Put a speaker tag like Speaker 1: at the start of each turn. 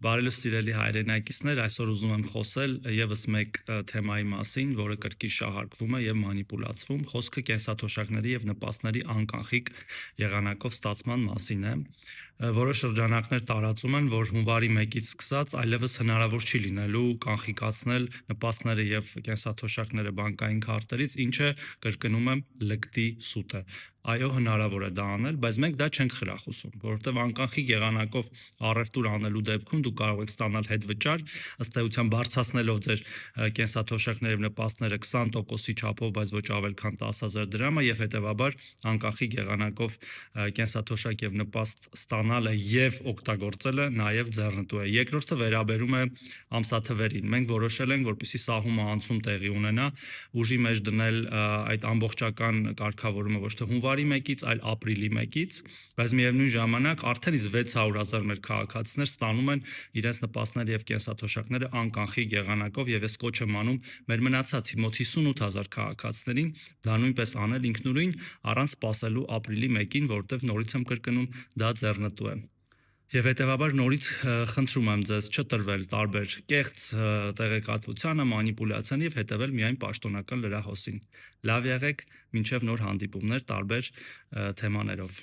Speaker 1: Բարելույս սիրելի հայրենակիցներ, այսօր ուզում եմ խոսել եւս մեկ թեմայի մասին, որը կրկին շահարկվում է եւ մանիպուլացվում։ Խոսքը կենսաթոշակների եւ նպաստների անկանխիկ եղանակով ստացման մասին է։ Որոշ շրջանակներ տարածում են, որ հունվարի 1-ից սկսած այլևս հնարավոր չի լինելու կանխիկացնել նպաստները եւ կենսաթոշակները բանկային քարտերից, ինչը կրկնում եմ լկտի սուտ է։ Այո, հնարավոր է դա անել, բայց մենք դա չենք խրախուսում, որովհետև անկանխիկ եղանակով առևտուր անելու դեպքում դուք կարող եք ստանալ հետվճար, ըստ էության բարձրացնելով ձեր կենսաթոշակները եւ նպաստները 20%-ի չափով, բայց ոչ ավել քան 10,000 դրամը եւ հետեւաբար անկանխիկ եղանակով կենսաթոշակ եւ նպաստ ստանալը եւ օգտագործելը նաեւ ձեռնտու է։ Երկրորդը վերաբերում է ամսաթվերին։ Մենք որոշել ենք, որպեսզի սահումը անցում տեղի ունենա, ուժի մեջ դնել այդ ամբողջական կարգավորումը ոչ թե հունվարի 1-ից, այլ ապրիլի 1-ից, բայց միևնույն ժամանակ արդեն իսկ 600,000 մեր քաղաքացիներ ստանում են իրենց նպաստները եւ կենսաթոշակները անկանխիկ եղանակով եւ ես կոչ եմ անում մեր մնացած մոտ 58,000 քաղաքացիներին դա նույնպես անել ինքնուրույն առանց սպասելու ապրիլի 1-ին, որովհետեւ նորից եմ կրկնում, դա ձեռնտու է։ Եվ հետեւաբար նորից խնդրում եմ ձեզ չտրվել տարբեր կեղծ տեղեկատվությանը, մանիպուլյացիան եւ հետեւել միայն պաշտոնական լրահոսին։ Լավ եղեք, մինչեւ նոր հանդիպումներ տարբեր թեմաներով։